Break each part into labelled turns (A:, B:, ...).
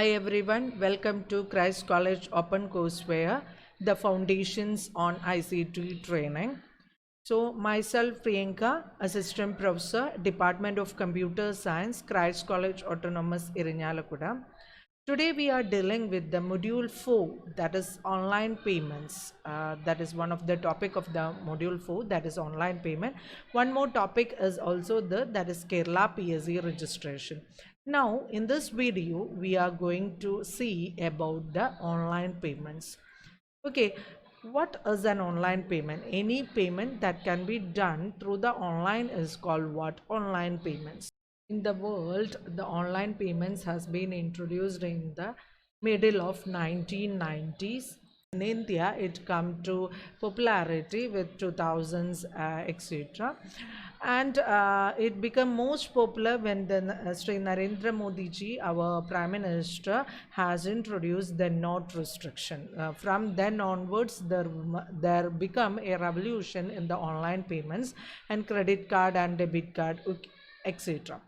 A: Hi everyone, welcome to Christ College Open Courseware, the foundations on ICT training. So myself Priyanka, Assistant Professor, Department of Computer Science, Christ College Autonomous Irinyalakuda. Today we are dealing with the module 4, that is online payments. That is one of the topic of the module 4, that is online payment. One more topic is also that is Kerala PSE registration. Now in this video we are going to see about the online payments. Okay, what is an online payment? Any payment that can be done through the online is called what? Online payments. In the world, the online payments has been introduced in the middle of 1990s. In India, it come to popularity with 2000s, etc. And it became most popular when Sri Narendra Modi ji, our Prime Minister, has introduced the note restriction. From then onwards, there become a revolution in the online payments and credit card and debit card, etc.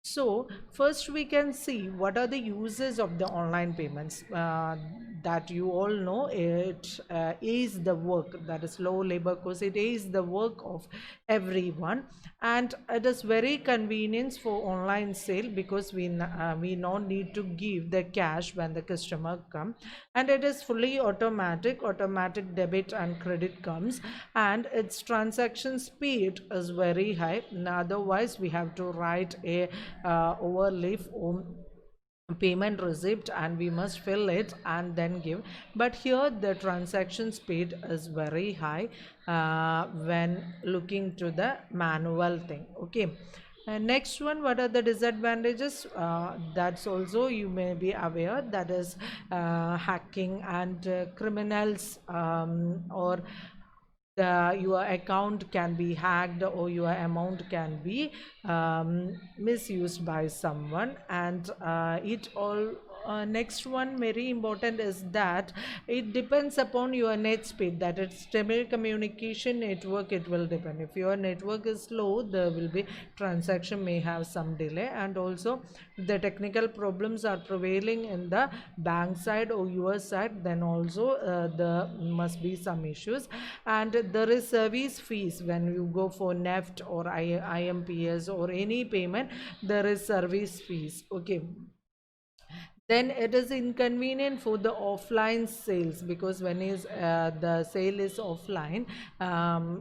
A: So first we can see what are the uses of the online payments. That you all know, it is the work, that is low labor cost, it is the work of everyone, and it is very convenient for online sale because we don't need to give the cash when the customer come, and it is fully automatic debit and credit comes, and its transaction speed is very high. Otherwise we have to write a overleaf payment receipt and we must fill it and then give, but here the transaction speed is very high when looking to the manual thing. Okay, next one, what are the disadvantages? That's also you may be aware, that is hacking and criminals, or your account can be hacked or your amount can be misused by someone, and it all next one very important is that it depends upon your net speed, that it's telecommunication network, it will depend. If your network is slow, there will be transaction may have some delay, and also the technical problems are prevailing in the bank side or your side, then also there must be some issues. And there is service fees when you go for NEFT or IMPS or any payment, there is service fees. Okay, then it is inconvenient for the offline sales, because when is the sale is offline,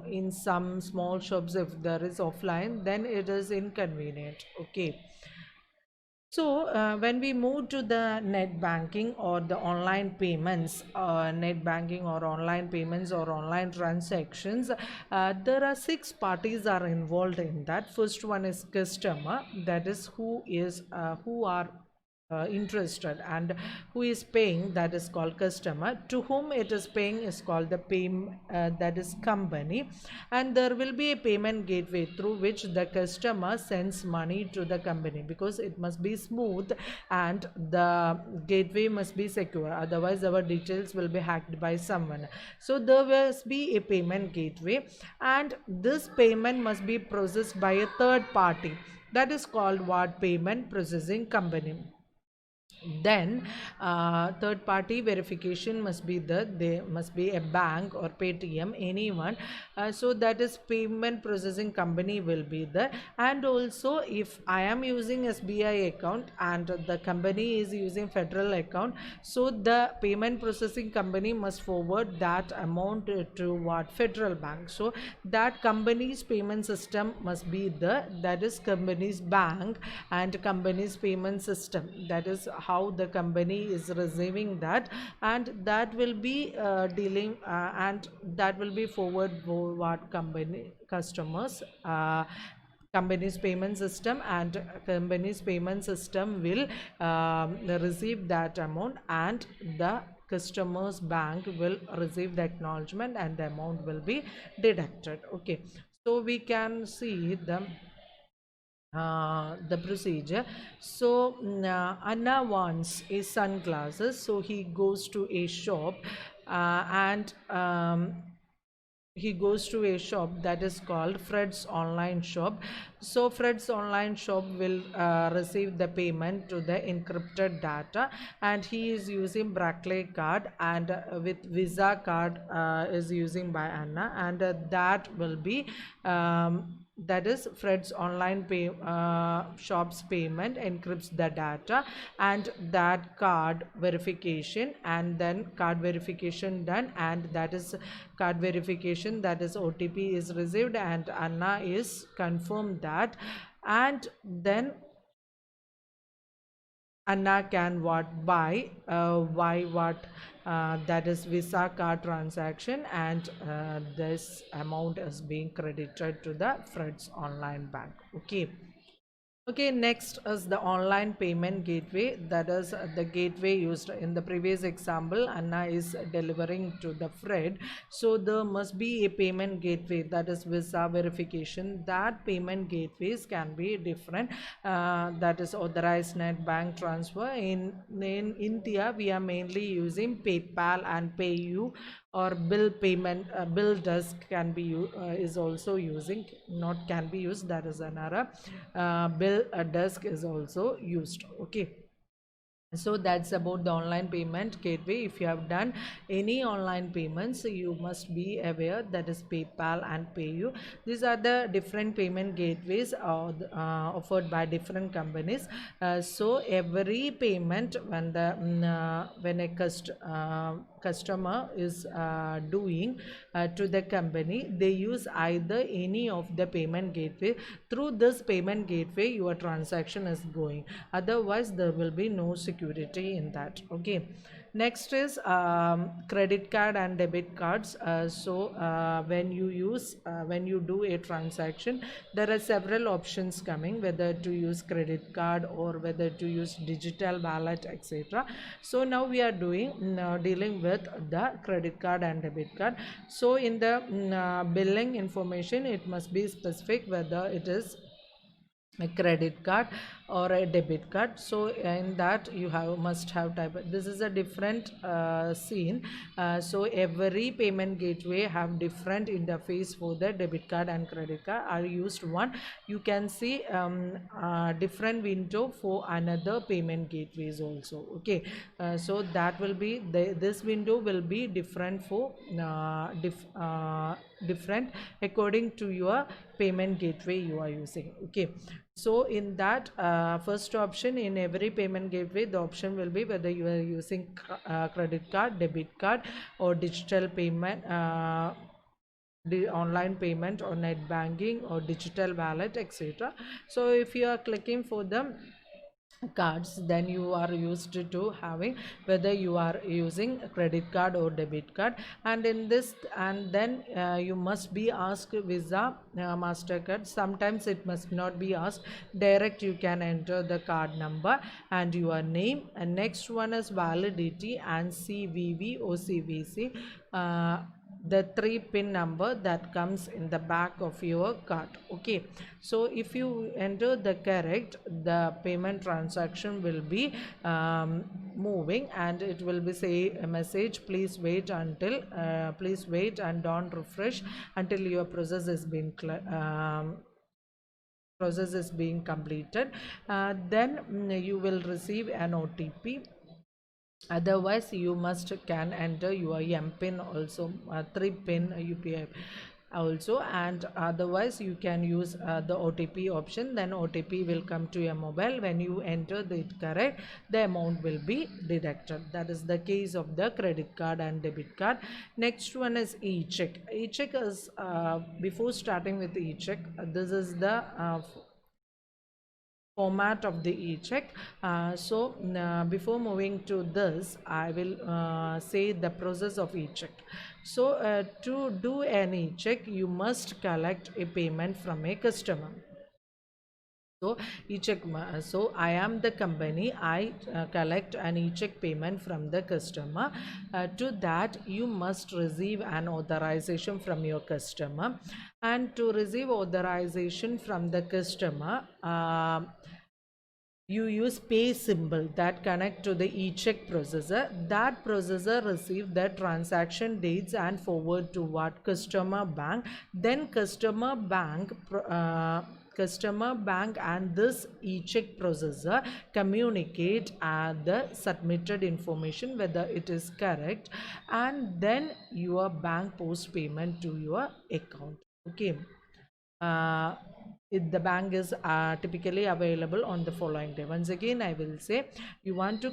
A: in some small shops if there is offline, then it is inconvenient. Okay, so when we move to the net banking or the online payments, net banking or online payments or online transactions, there are six parties are involved in that. First one is customer, that is who are interested and who is paying, that is called customer. To whom it is paying is called the that is company, and there will be a payment gateway through which the customer sends money to the company, because it must be smooth and the gateway must be secure, otherwise our details will be hacked by someone. So there must be a payment gateway, and this payment must be processed by a third party, that is called what? Payment processing company. Then third party verification must be there must be a bank or Paytm, anyone, so that is payment processing company will be there. And also if I am using SBI account and the company is using federal account, so the payment processing company must forward that amount to what? Federal bank. So that company's payment system must be that is company's bank and company's payment system, that is how the company is receiving that, and that will be dealing and that will be forward for what? Company customers, company's payment system, and company's payment system will receive that amount, and the customer's bank will receive the acknowledgement and the amount will be deducted. Okay, so we can see the procedure. So Anna wants a sunglasses, so he goes to a shop and he goes to a shop that is called Fred's Online Shop. So Fred's Online Shop will receive the payment to the encrypted data, and he is using Barclay card, and with Visa card is using by Anna, and that will be that is Fred's online shop's payment encrypts the data, and that card verification, and then card verification done, and that is card verification, that is OTP is received, and Anna is confirmed that, and then Anna can what buy what that is Visa card transaction, and this amount is being credited to the Fred's online bank. Okay. Okay, next is the online payment gateway. That is the gateway used in the previous example. Anna is delivering to the Fred. So there must be a payment gateway, that is Visa verification. That payment gateways can be different. That is authorized net bank transfer. In India, we are mainly using PayPal and PayU, or bill payment, BillDesk can be is also using, not can be used, that is another, BillDesk is also used. Okay, so that's about the online payment gateway. If you have done any online payments, you must be aware that is PayPal and PayU. These are the different payment gateways offered by different companies. So every payment, when the when a customer is doing to the company, they use either any of the payment gateway. Through this payment gateway your transaction is going, otherwise there will be no security in that. Okay, next is credit card and debit cards. When you use when you do a transaction, there are several options coming, whether to use credit card or whether to use digital wallet, etc. So now we are dealing with the credit card and debit card. So in the billing information, it must be specific whether it is a credit card or a debit card. So in that you must have type. This is a different scene. So every payment gateway have different interface for the debit card and credit card are used one. You can see different window for another payment gateways also. Okay, so that will be this window will be different for different according to your payment gateway you are using. Okay, so in that first option, in every payment gateway, the option will be whether you are using credit card, debit card, or digital payment, the online payment, or net banking, or digital wallet, etc. So if you are clicking for the cards, then you are used to having whether you are using a credit card or debit card, and in this, and then you must be asked Visa, Mastercard. Sometimes it must not be asked, direct you can enter the card number and your name, and next one is validity and CVV or CVC, the 3 pin number that comes in the back of your card. Okay, so if you enter the correct, the payment transaction will be moving, and it will be say a message, please wait until please wait and don't refresh until your process is being completed. Then you will receive an OTP. Otherwise you must can enter your MPIN also, 3 pin UPI also, and otherwise you can use the OTP option. Then OTP will come to your mobile. When you enter it correct, the amount will be deducted. That is the case of the credit card and debit card. Next one is e-check. E-check is before starting with e-check, this is the format of the e-check. Before moving to this, I will say the process of e-check. So to do an e-check, you must collect a payment from a customer. So e-check, so I am the company, I collect an e-check payment from the customer. To that you must receive an authorization from your customer, and to receive authorization from the customer, you use pay symbol that connect to the e-check processor. That processor receive the transaction dates and forward to what? Customer bank. Then customer bank and this e-check processor communicate the submitted information whether it is correct, and then your bank post payment to your account. Okay. uh, the bank is typically available on the following day. Once again, I will say, you want to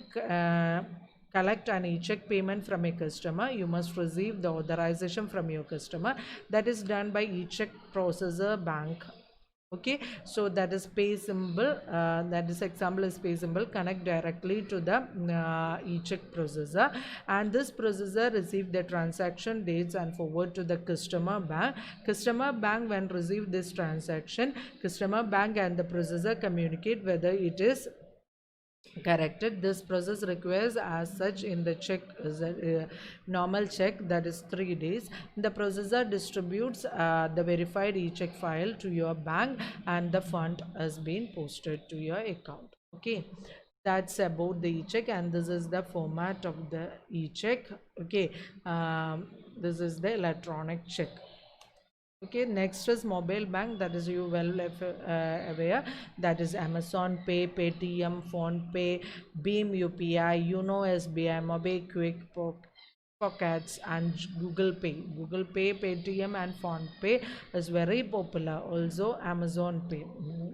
A: collect an e-check payment from a customer, you must receive the authorization from your customer. That is done by e-check processor bank. Okay, so that is pay symbol, that is example is pay symbol, connect directly to the e-check processor, and this processor receive the transaction dates and forward to the customer bank. Customer bank, when receive this transaction, customer bank and the processor communicate whether it is corrected. This process requires as such in the check normal check, that is 3 days. The processor distributes the verified e-check file to your bank and the fund has been posted to your account. Okay, that's about the e-check, and this is the format of the e-check. Okay, this is the electronic check. Okay, next is mobile bank, that is you well aware, that is Amazon Pay, Paytm, Phone Pay, Beam UPI, SBI, MobiKwik, Pockets, and Google Pay. Google Pay, Paytm, and Phone Pay is very popular. Also Amazon Pay.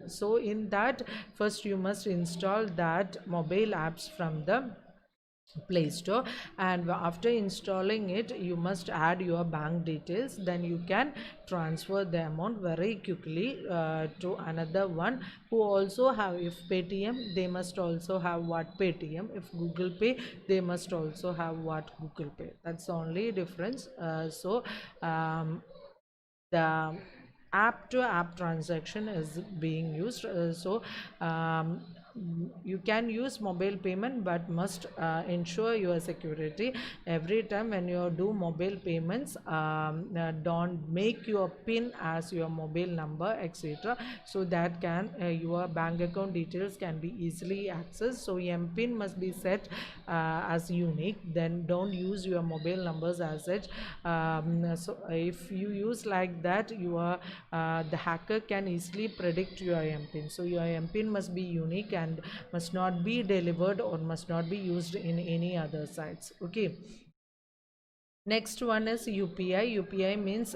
A: So in that, first you must install that mobile apps from the Play Store, and after installing it you must add your bank details. Then you can transfer the amount very quickly to another one who also have. If Paytm, they must also have what? Paytm. If Google Pay, they must also have what? Google Pay. That's the only difference. The app to app transaction is being used. You can use mobile payment, but must ensure your security. Every time when you do mobile payments, don't make your pin as your mobile number, etc., so that can your bank account details can be easily accessed. So mpin must be set as unique. Then don't use your mobile numbers as such. So if you use like that, your the hacker can easily predict your mpin. So your mpin must be unique and must not be delivered or must not be used in any other sites. Okay, next one is UPI. UPI means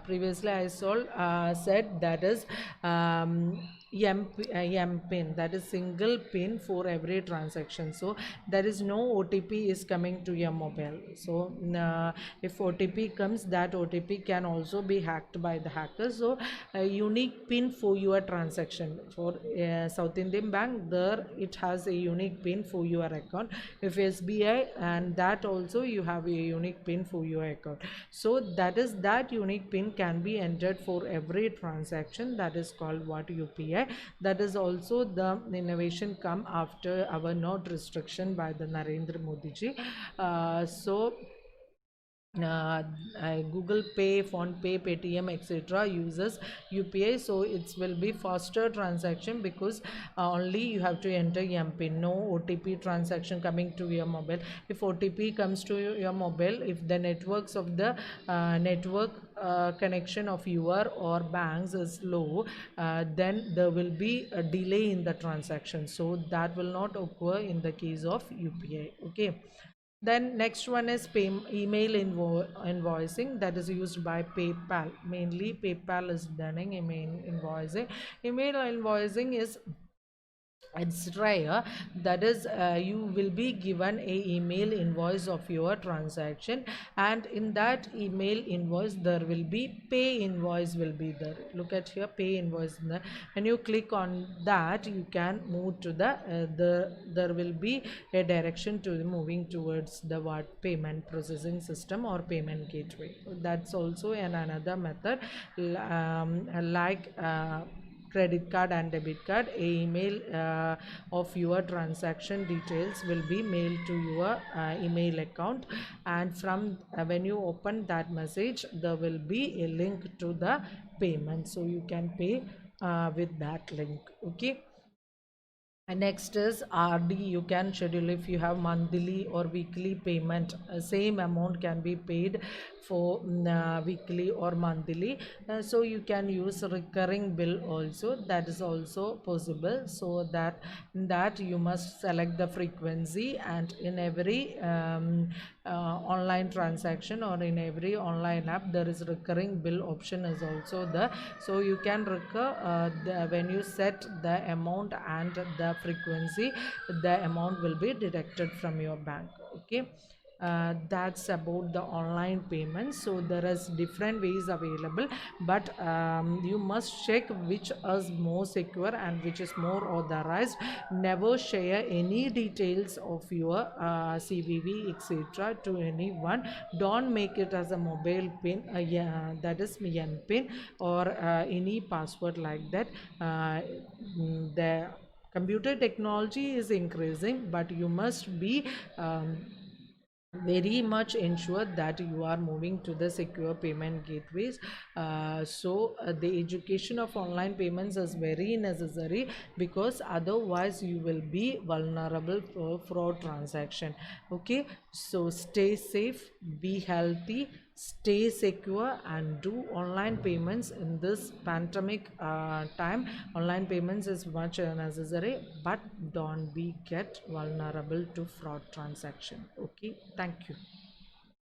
A: previously I said that is MPIN, that is single pin for every transaction. So there is no OTP is coming to your mobile. So if OTP comes, that OTP can also be hacked by the hackers. So a unique pin for your transaction. For South Indian Bank, there it has a unique pin for your account. If SBI, and that also you have a unique pin for your account. So that unique pin can be entered for every transaction. That is called what? UPI. That is also the innovation come after our note restriction by the Narendra Modi ji. Google Pay, Phone Pay, Paytm, etc. uses UPI, so it will be faster transaction because only you have to enter MPIN. No OTP transaction coming to your mobile. If OTP comes to your mobile, if the networks of the network connection of your or banks is low, then there will be a delay in the transaction. So that will not occur in the case of UPI. Okay. Then next one is email invoicing, that is used by PayPal. Mainly PayPal is done in email invoicing. Email invoicing is, it's rare, that is you will be given a email invoice of your transaction, and in that email invoice there will be pay invoice will be there. Look at here, pay invoice there. When you click on that, you can move to there will be a direction to moving towards the what? Payment processing system or payment gateway. That's also another method. Like credit card and debit card, email of your transaction details will be mailed to your email account, and from when you open that message, there will be a link to the payment, so you can pay with that link. Okay, And next is RD. You can schedule if you have monthly or weekly payment. Same amount can be paid for weekly or monthly. So you can use recurring bill also. That is also possible. So that in that you must select the frequency, and in every online transaction or in every online app there is recurring bill option is also there. So you can recur when you set the amount and the frequency, the amount will be deducted from your bank. Okay. That's about the online payments. So there is different ways available, but you must check which is more secure and which is more authorized. Never share any details of your CVV etc to anyone. Don't make it as a mobile pin, yeah, that is yen pin, or any password like that. The computer technology is increasing, but you must be very much ensure that you are moving to the secure payment gateways. The education of online payments is very necessary, because otherwise you will be vulnerable for fraud transaction. Okay, so stay safe, be healthy, stay secure, and do online payments in this pandemic time. Online payments is much necessary, but don't be get vulnerable to fraud transaction. Okay, thank you.